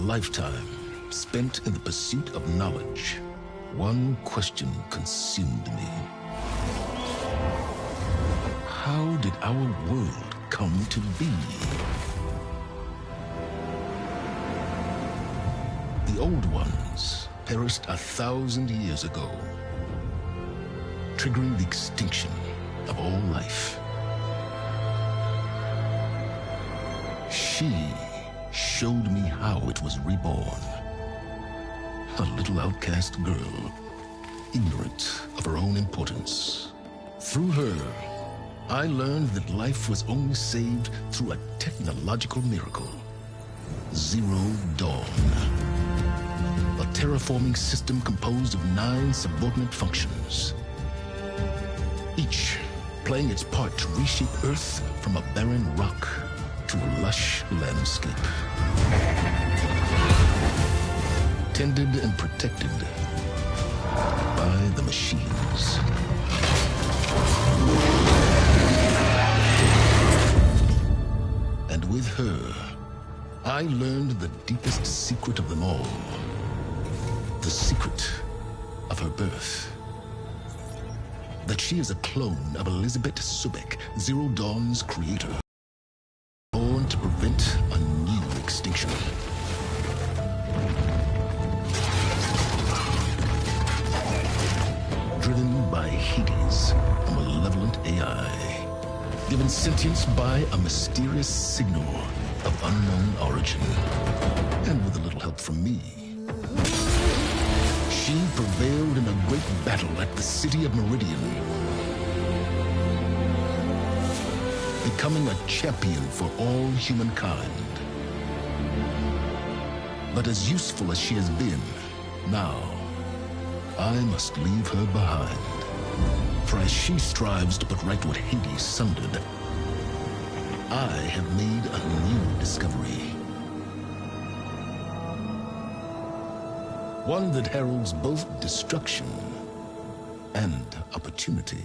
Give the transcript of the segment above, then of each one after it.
lifetime spent in the pursuit of knowledge, one question consumed me. How did our world come to be? The old ones perished 1,000 years ago, triggering the extinction of all life. She showed me how it was reborn. A little outcast girl, ignorant of her own importance. Through her, I learned that life was only saved through a technological miracle. Zero Dawn. A terraforming system composed of 9 subordinate functions, each playing its part to reshape Earth from a barren rock to a lush landscape. Tended and protected by the machines. And with her, I learned the deepest secret of them all. The secret of her birth. That she is a clone of Elizabeth Sobek, Zero Dawn's creator. Born to prevent a new extinction. Driven by Hades, a malevolent AI. Given sentience by a mysterious signal of unknown origin. And with a little help from me, she prevailed in a great battle at the city of Meridian, becoming a champion for all humankind. But as useful as she has been, now I must leave her behind. For as she strives to put right what Hades sundered, I have made a new discovery. One that heralds both destruction and opportunity.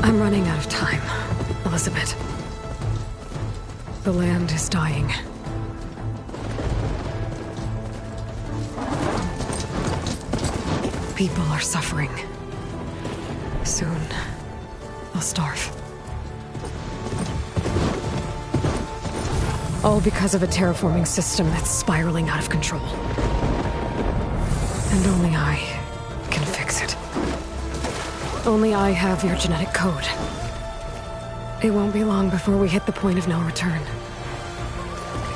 I'm running out of time, Elizabeth. The land is dying. People are suffering. Soon, they'll starve. All because of a terraforming system that's spiraling out of control. And only I can fix it. Only I have your genetic code. It won't be long before we hit the point of no return.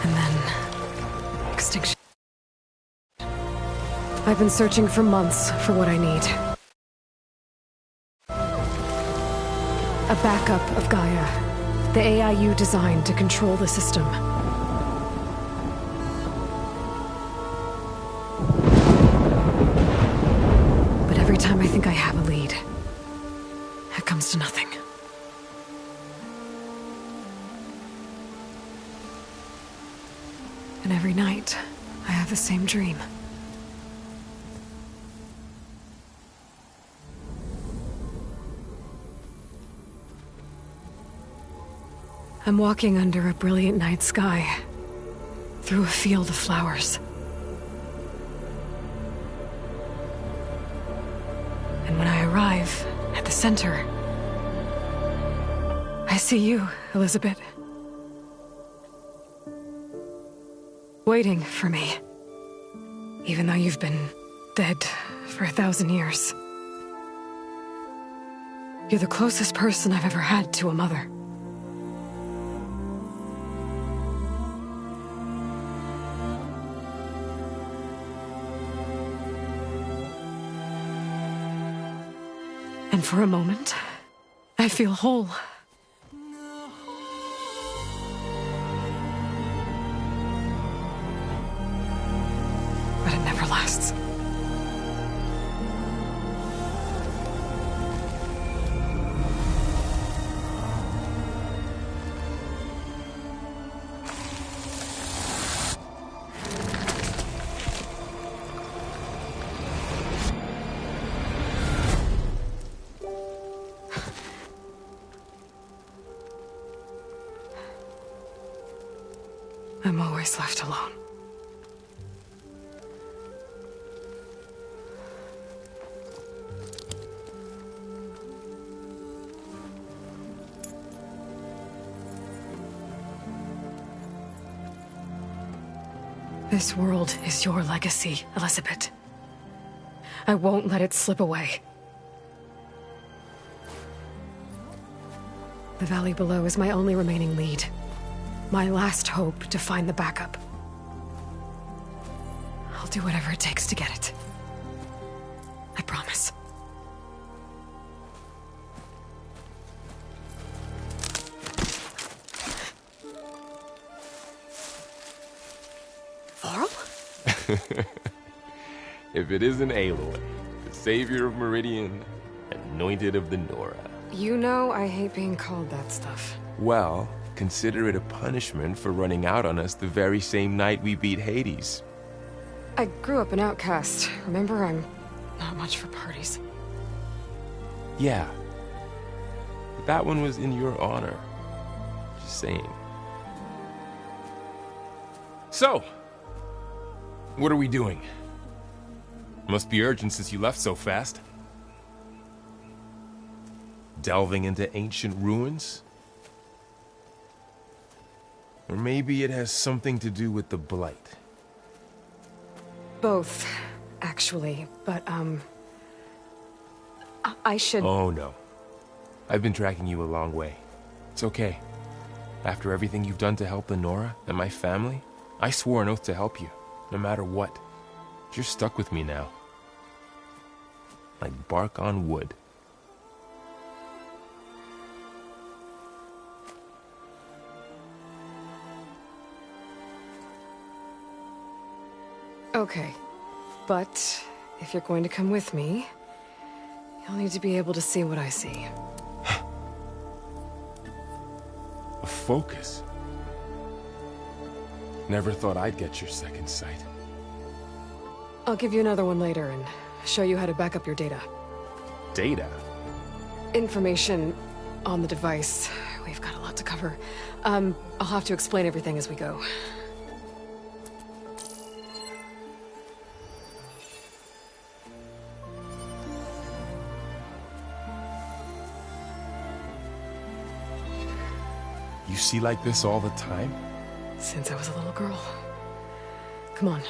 And then... extinction. I've been searching for months for what I need. A backup of Gaia. The AI you designed to control the system. But every time I think I have a lead, it comes And every night, I have the same dream. I'm walking under a brilliant night sky, through a field of flowers. And when I arrive at the center, I see you, Elizabeth. Waiting for me. Even though you've been dead for 1,000 years. You're the closest person I've ever had to a mother. And for a moment, I feel whole. But it never lasts. I'm always left alone. This world is your legacy, Elizabeth. I won't let it slip away. The valley below is my only remaining lead. My last hope to find the backup. I'll do whatever it takes to get it. I promise. Varl? If it isn't Aloy, the savior of Meridian, anointed of the Nora. You know I hate being called that stuff. Well, consider it a punishment for running out on us the very same night we beat Hades. I grew up an outcast. Remember, I'm not much for parties. Yeah. But that one was in your honor. Just saying. So, what are we doing? Must be urgent since you left so fast. Delving into ancient ruins? Or maybe it has something to do with the Blight. Both, actually, but, I should... Oh, no. I've been tracking you a long way. It's okay. After everything you've done to help the Nora and my family, I swore an oath to help you, no matter what. You're stuck with me now. Like bark on wood. Okay, but if you're going to come with me, you'll need to be able to see what I see. A focus? Never thought I'd get your second sight. I'll give you another one later and show you how to back up your data. Data? Information on the device. We've got a lot to cover. I'll have to explain everything as we go. You see like this all the time? Since I was a little girl. Come on.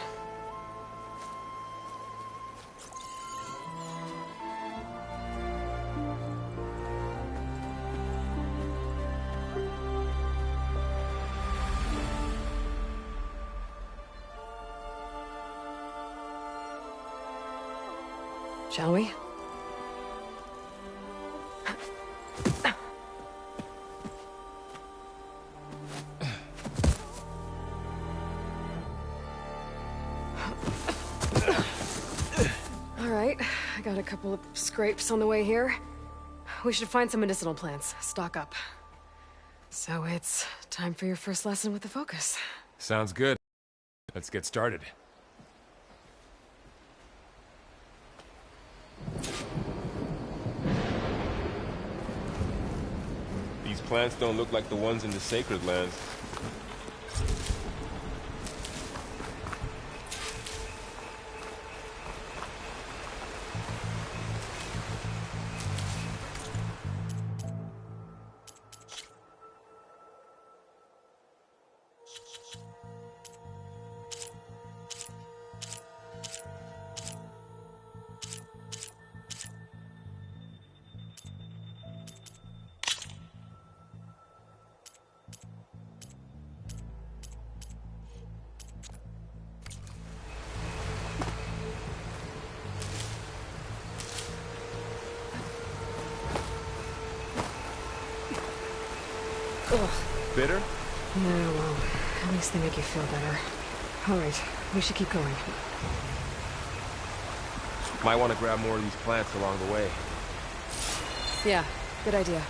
Shall we? All right, I got a couple of scrapes on the way here. We should find some medicinal plants, stock up. So it's time for your first lesson with the Focus. Sounds good. Let's get started. These plants don't look like the ones in the Sacred Lands. Ugh. Bitter? Yeah, well, at least they make you feel better. Alright, we should keep going. Might want to grab more of these plants along the way. Yeah, good idea.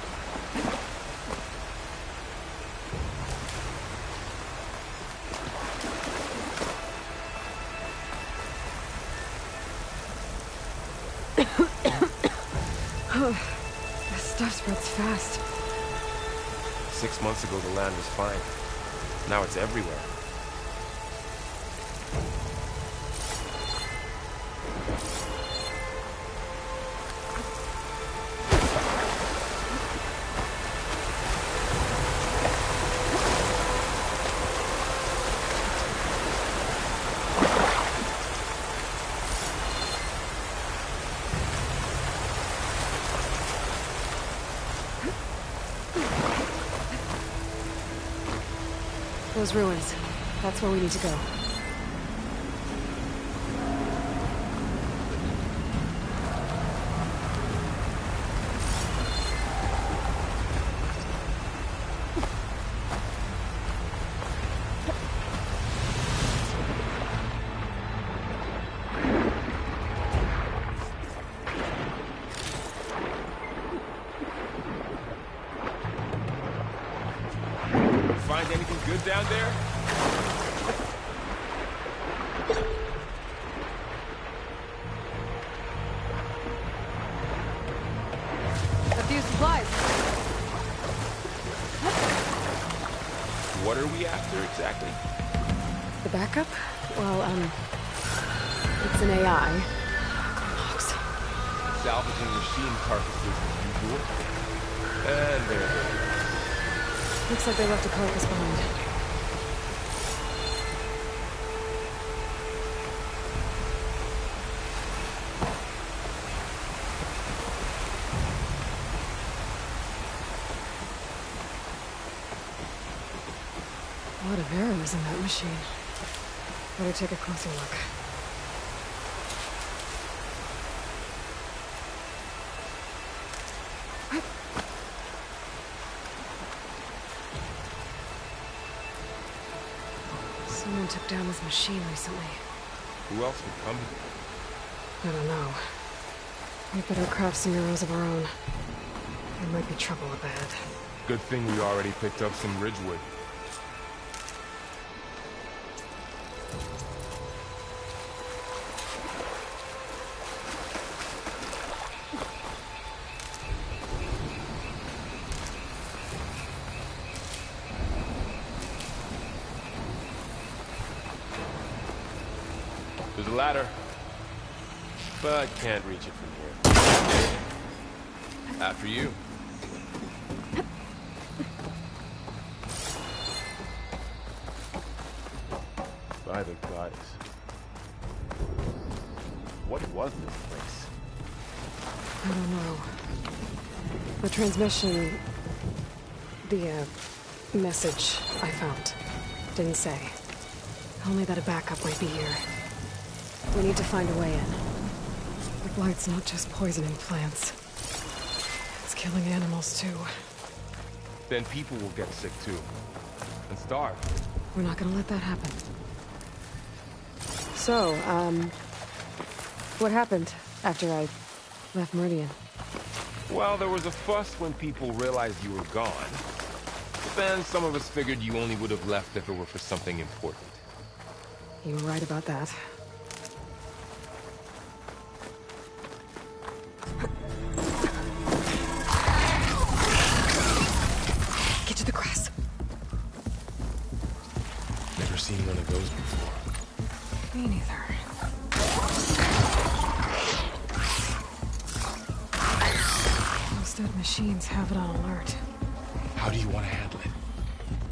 This stuff spreads fast. 6 months ago, the land was fine. Now it's everywhere. Those ruins. That's where we need to go. Find anything good down there? A few supplies. What are we after exactly? The backup? Well, it's an AI. Logs. Salvaging machine carcasses as usual. And there it is. Looks like they left a carcass behind. A lot of arrows in that machine. Better take a closer look. Someone took down this machine recently. Who else would come here? I don't know. We better craft some arrows of our own. There might be trouble ahead. Good thing we already picked up some ridgewood. There's a ladder, but can't reach it from here. After you. By the goddess. What was this place? I don't know. The transmission... The, message I found didn't say. Only that a backup might be here. We need to find a way in. The blight's not just poisoning plants. It's killing animals, too. Then people will get sick too. And starve. We're not gonna let that happen. So, what happened after I left Meridian? Well, there was a fuss when people realized you were gone. But then some of us figured you only would have left if it were for something important. You were right about that. Get to the grass. Never seen one of those before. Me neither. Those dead machines have it on alert. How do you want to handle it?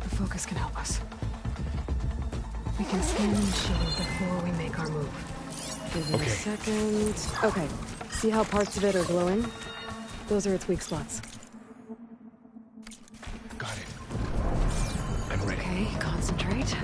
The focus can help us. We can scan the machine before we make our move. Give it a second. Okay. See how parts of it are glowing? Those are its weak spots. Got it. I'm ready. Okay, concentrate.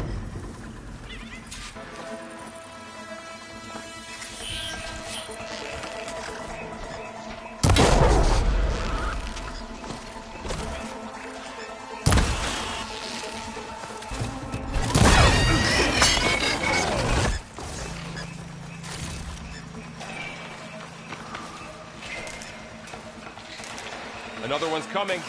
Another one's coming.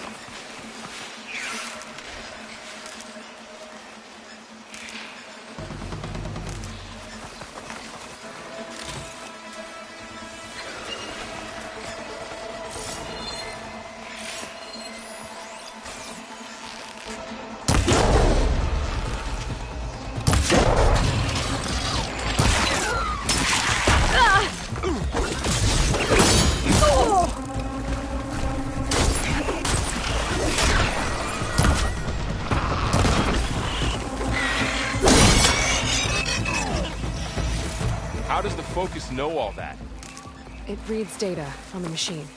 How does the focus know all that? It reads data on the machine.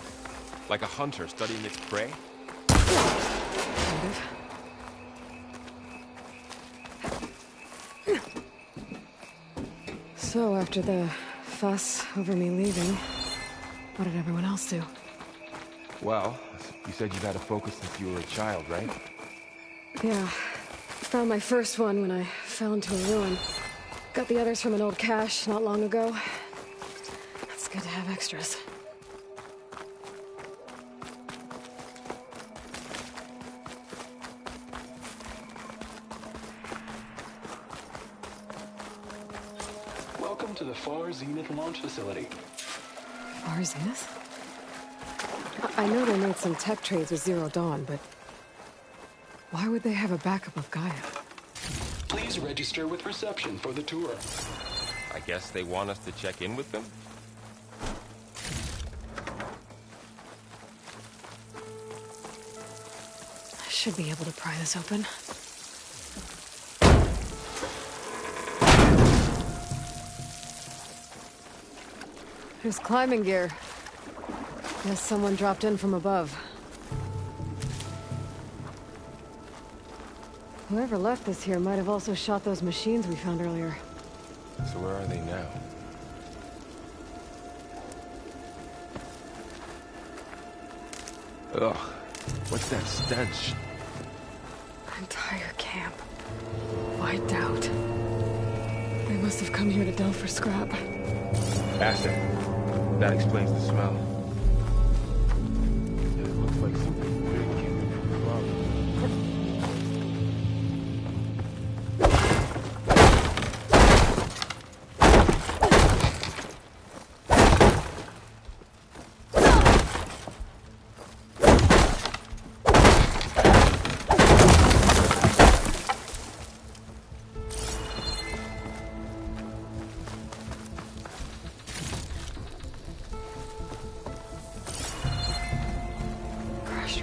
Like a hunter studying its prey? Kind of. So, after the fuss over me leaving, what did everyone else do? Well, you said you've had a focus since you were a child, right? Yeah. Found my first one when I fell into a ruin. Got the others from an old cache not long ago. It's good to have extras. Welcome to the Far Zenith launch facility. Far Zenith? I know they made some tech trades with Zero Dawn, but why would they have a backup of Gaia? Please register with reception for the tour. I guess they want us to check in with them? I should be able to pry this open. There's climbing gear. Guess someone dropped in from above. Whoever left this here might have also shot those machines we found earlier. So where are they now? Ugh, what's that stench? Entire camp. Wiped out. They must have come here to delve for scrap. Acid. That explains the smell. It looks like something big came from above.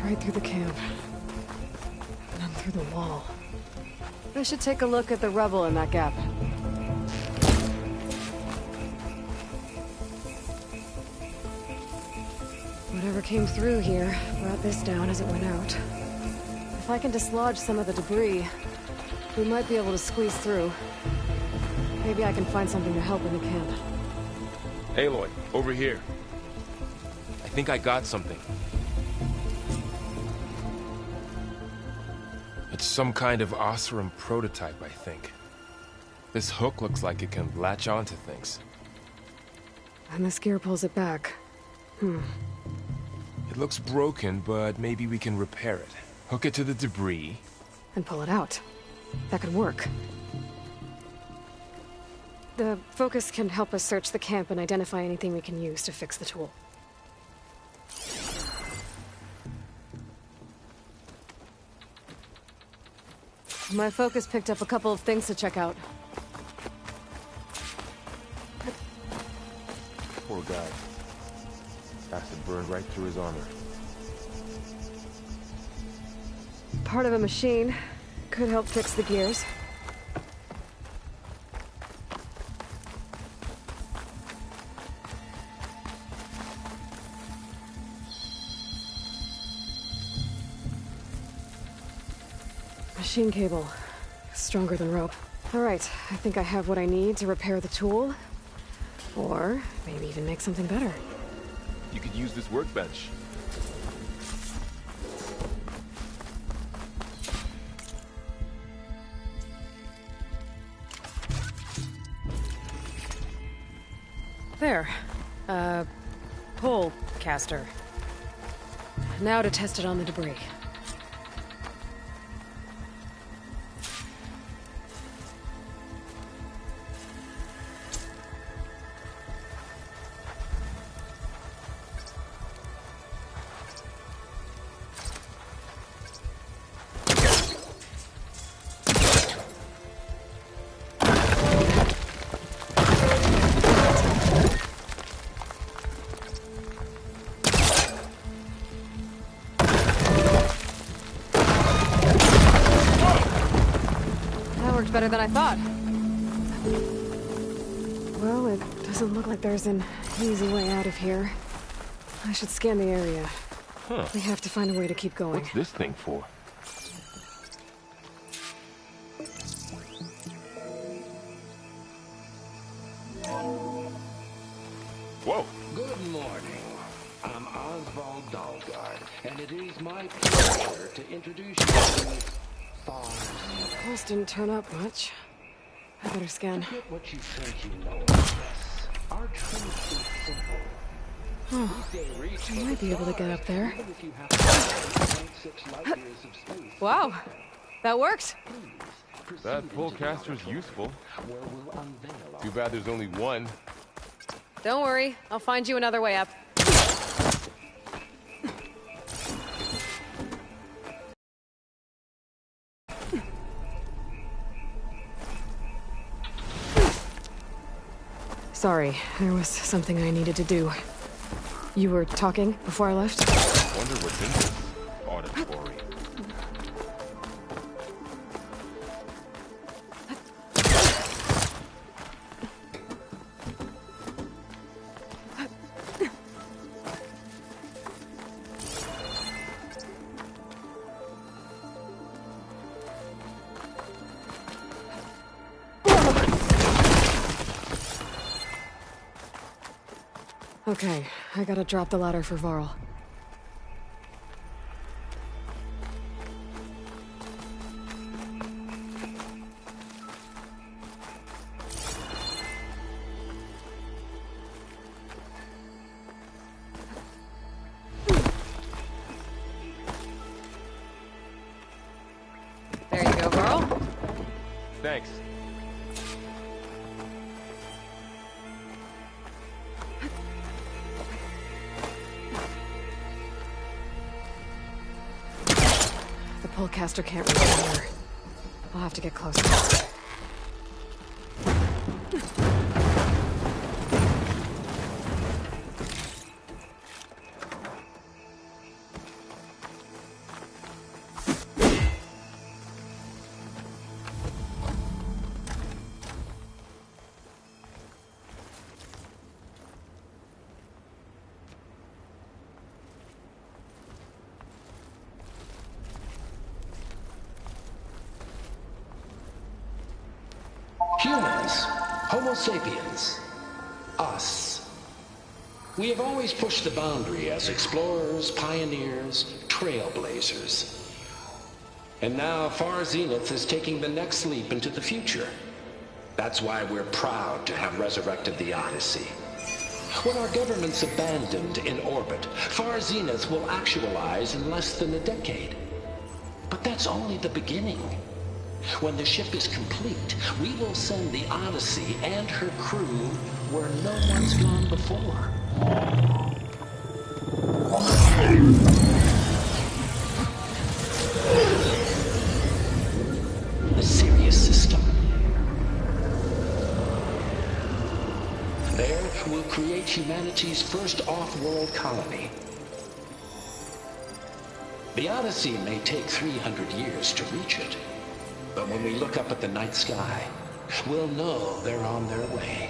Right through the camp. And then through the wall. I should take a look at the rubble in that gap. Whatever came through here brought this down as it went out. If I can dislodge some of the debris, we might be able to squeeze through. Maybe I can find something to help in the camp. Aloy, over here. I think I got something. It's some kind of Oseram prototype, I think. This hook looks like it can latch onto things. And this gear pulls it back. It looks broken, but maybe we can repair it. Hook it to the debris. And pull it out. That could work. The focus can help us search the camp and identify anything we can use to fix the tool. My focus picked up a couple of things to check out. Poor guy. Acid burned right through his armor. Part of a machine. Could help fix the gears. Machine cable. Stronger than rope. Alright, I think I have what I need to repair the tool. Or maybe even make something better. You could use this workbench. There. Pole caster. Now to test it on the debris. Better than I thought. Well, it doesn't look like there's an easy way out of here. I should scan the area. Huh. We have to find a way to keep going. What's this thing for? Whoa! Good morning. I'm Oswald Dalgard, and it is my pleasure to introduce you to Fars. Pulse didn't turn up much. I better scan. Forget what you think you know of this. Our truth is simple. Oh, I might be able to get up there. Even if you have to travel 1.6 light years of space, Wow, that worked. please That proceed pole into the caster's laboratory, useful. where we'll unveil our Too bad there's only one. Don't worry, I'll find you another way up. Sorry, there was something I needed to do. You were talking before I left? Wonder what's in this auditory. Okay, I gotta drop the ladder for Varl. There you go, Varl. Thanks. The polecaster can't reach here. I'll have to get closer. Humans, Homo sapiens, us. We have always pushed the boundary as explorers, pioneers, trailblazers. And now Far Zenith is taking the next leap into the future. That's why we're proud to have resurrected the Odyssey. When our government's abandoned in orbit, Far Zenith will actualize in less than a decade. But that's only the beginning. When the ship is complete, we will send the Odyssey and her crew where no one's gone before. The Sirius system. There, we'll create humanity's first off-world colony. The Odyssey may take 300 years to reach it, but when we look up at the night sky, we'll know they're on their way.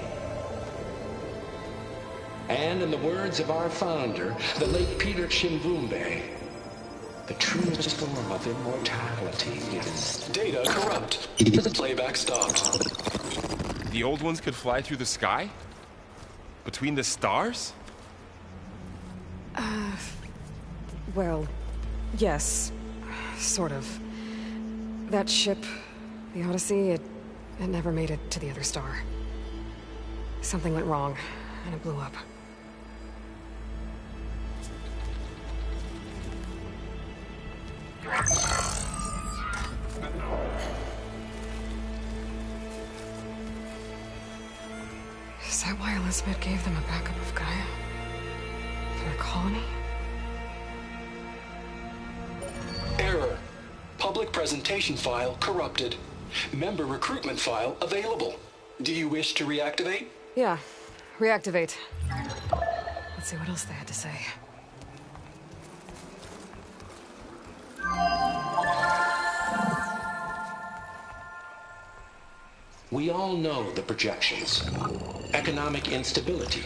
And in the words of our founder, the late Peter Chimbumbe, the truest form of immortality is... Data corrupt. Playback stopped. The old ones could fly through the sky? Between the stars? Well, yes. Sort of. That ship, the Odyssey, it never made it to the other star. Something went wrong, and it blew up. Is that why Elizabeth gave them a backup of Gaia? For their colony? Error. Public presentation file corrupted. Member recruitment file available. Do you wish to reactivate? Yeah. Reactivate. Let's see what else they had to say. We all know the projections. Economic instability,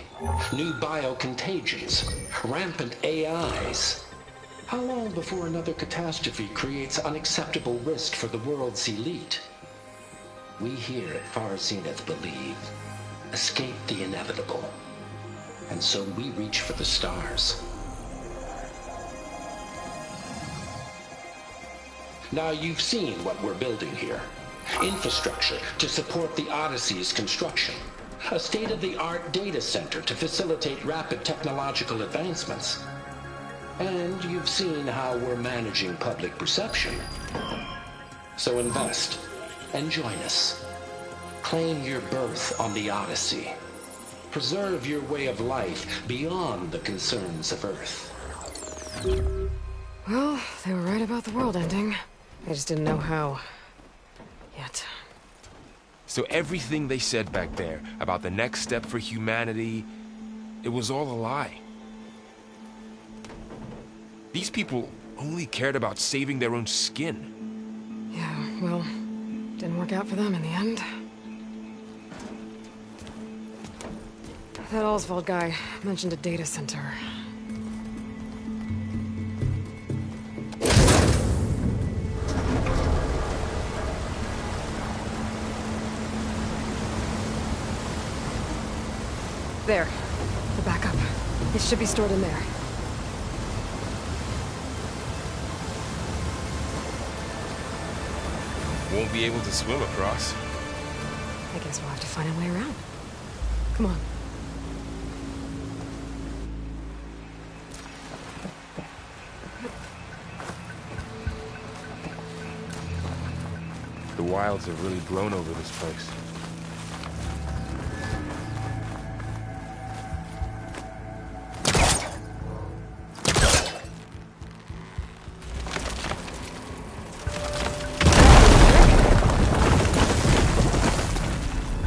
new biocontagions, rampant AIs. How long before another catastrophe creates unacceptable risk for the world's elite? We here at Far Zenith believe, escape the inevitable. And so we reach for the stars. Now you've seen what we're building here. Infrastructure to support the Odyssey's construction. A state-of-the-art data center to facilitate rapid technological advancements. And you've seen how we're managing public perception. So invest and join us. Claim your berth on the Odyssey. Preserve your way of life beyond the concerns of Earth. Well, they were right about the world ending. I just didn't know how. Yet. So everything they said back there about the next step for humanity, it was all a lie. These people only cared about saving their own skin. Yeah, well, didn't work out for them in the end. That Oswald guy mentioned a data center. There. The backup. It should be stored in there. Won't be able to swim across. I guess we'll have to find a way around. Come on. The wilds have really grown over this place.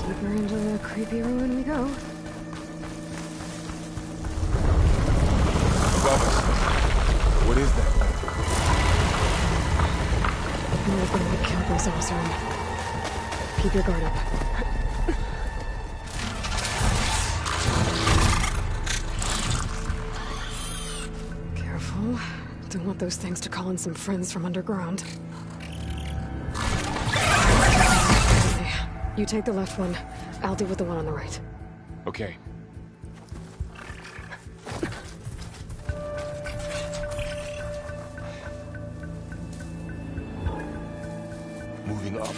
Deeper into the creepy ruin we go. Above us. What is that? There's gonna be campers in this room. Keep your guard up. Careful. Don't want those things to call in some friends from underground. Okay. You take the left one. I'll deal with the one on the right. Okay. Moving up.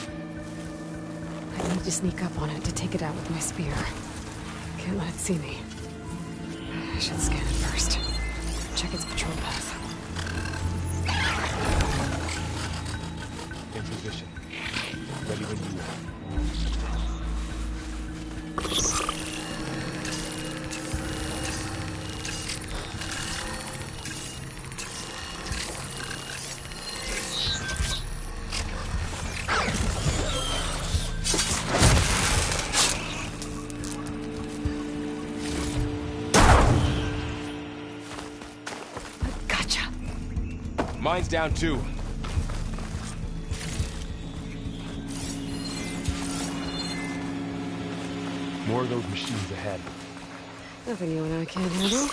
I need to sneak up on it to take it out with my spear. Can't let it see me. I should scan it first. Check its patrol path. In position. ready when you are. Gotcha. Mine's down too. More of those machines ahead. Nothing you and I can't handle.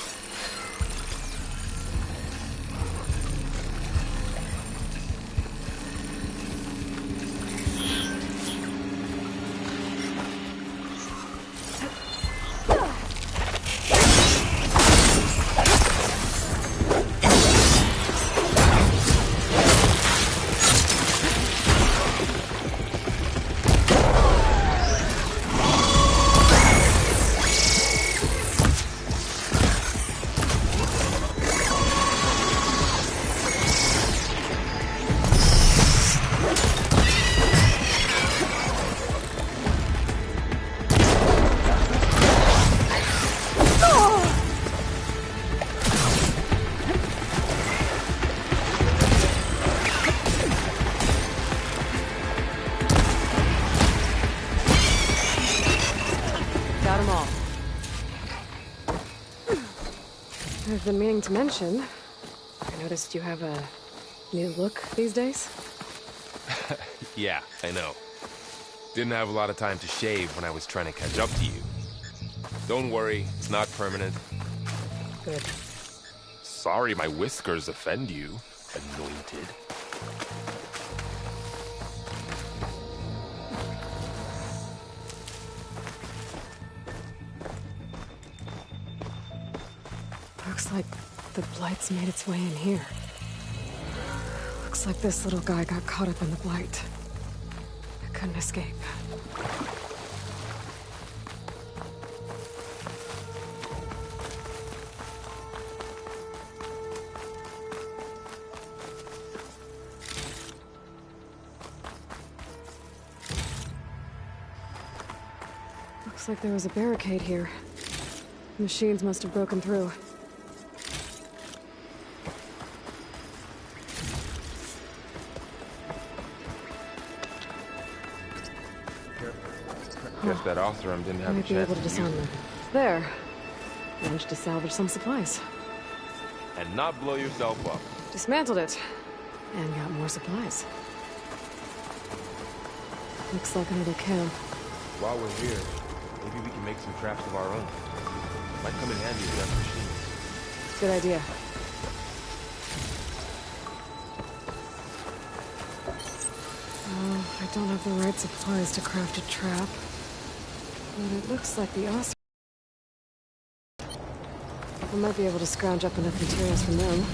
Got 'em all. I've been meaning to mention, I noticed you have a new look these days. Yeah, I know. Didn't have a lot of time to shave when I was trying to catch up to you. Don't worry, it's not permanent. Good. Sorry my whiskers offend you, anointed. Looks like the Blight's made its way in here. Looks like this little guy got caught up in the Blight. I couldn't escape. Looks like there was a barricade here. Machines must have broken through. Guess that Oseram didn't have a Might be chance able to use disarm it. them. There. Managed to salvage some supplies. And not blow yourself up. Dismantled it. And got more supplies. Looks like another camp. While we're here, maybe we can make some traps of our own. Might come in handy with that machine. Good idea. Oh, I don't have the right supplies to craft a trap. But it looks like the Os... I might be able to scrounge up enough materials from them.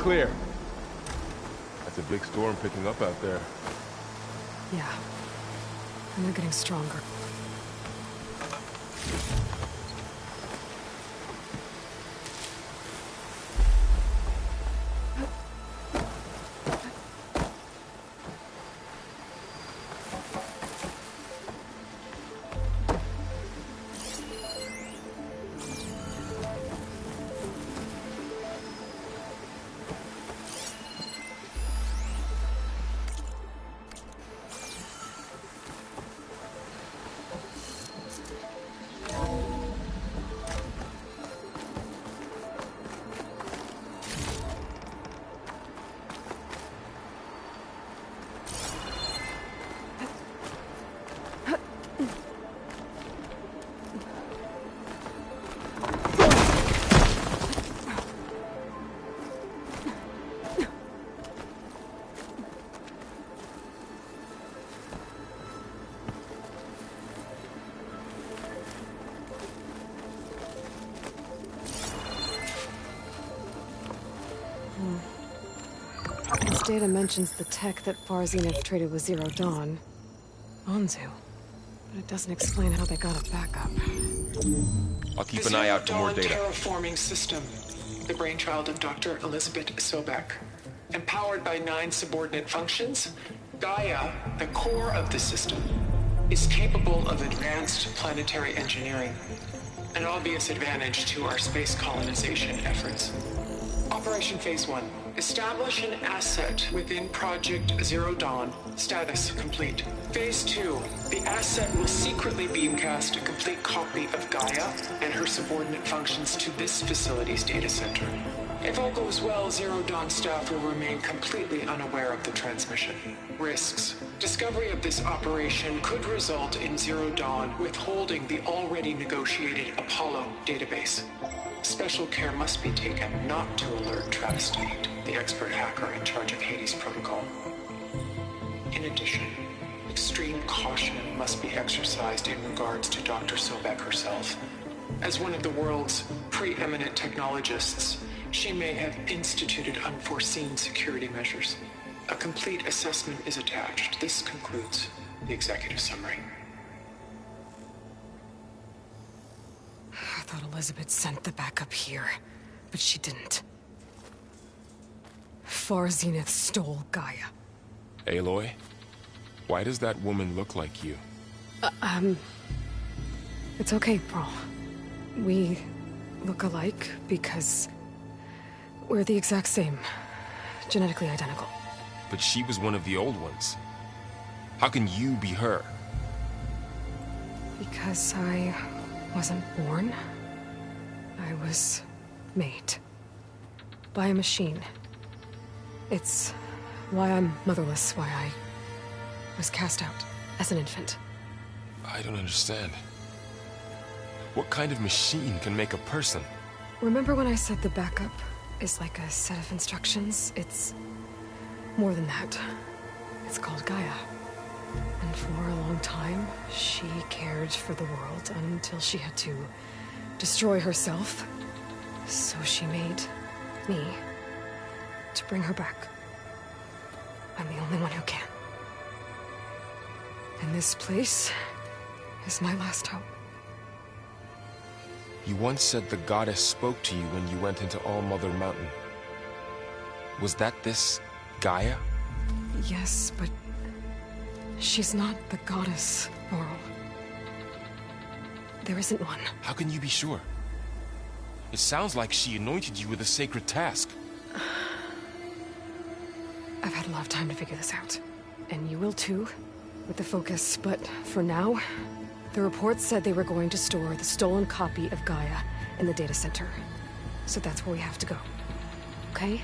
clear. That's a big storm picking up out there. Yeah. And they're getting stronger. This data mentions the tech that Far Zenith traded with Zero Dawn. Anzu. But it doesn't explain how they got a backup. I'll keep an eye out for more data. The terraforming system, the brainchild of Dr. Elizabeth Sobek. Empowered by 9 subordinate functions, Gaia, the core of the system, is capable of advanced planetary engineering, an obvious advantage to our space colonization efforts. Operation Phase 1. Establish an asset within Project Zero Dawn. Status complete. Phase 2. The asset will secretly beamcast a complete copy of Gaia and her subordinate functions to this facility's data center. If all goes well, Zero Dawn staff will remain completely unaware of the transmission. Risks. Discovery of this operation could result in Zero Dawn withholding the already negotiated Apollo database. Special care must be taken not to alert Travis Tate, the expert hacker in charge of Hades Protocol. In addition, extreme caution must be exercised in regards to Dr. Sobek herself. As one of the world's preeminent technologists, she may have instituted unforeseen security measures. A complete assessment is attached. This concludes the executive summary. I thought Elizabeth sent the backup here, but she didn't. Far Zenith stole Gaia. Aloy, why does that woman look like you? It's okay, Pearl. We look alike because we're the exact same. Genetically identical. But she was one of the old ones. How can you be her? Because I wasn't born. I was made. By a machine. It's why I'm motherless, why I was cast out as an infant. I don't understand. What kind of machine can make a person? Remember when I said the backup is like a set of instructions? It's more than that. It's called Gaia. And for a long time, she cared for the world until she had to destroy herself. So she made me to bring her back. I'm the only one who can. And this place is my last hope. You once said the goddess spoke to you when you went into All-Mother Mountain. Was that this Gaia? Yes, but she's not the goddess, Laurel. There isn't one. How can you be sure? It sounds like she anointed you with a sacred task. I've had a lot of time to figure this out. And you will too, with the focus. But for now, the reports said they were going to store the stolen copy of Gaia in the data center. So that's where we have to go. Okay?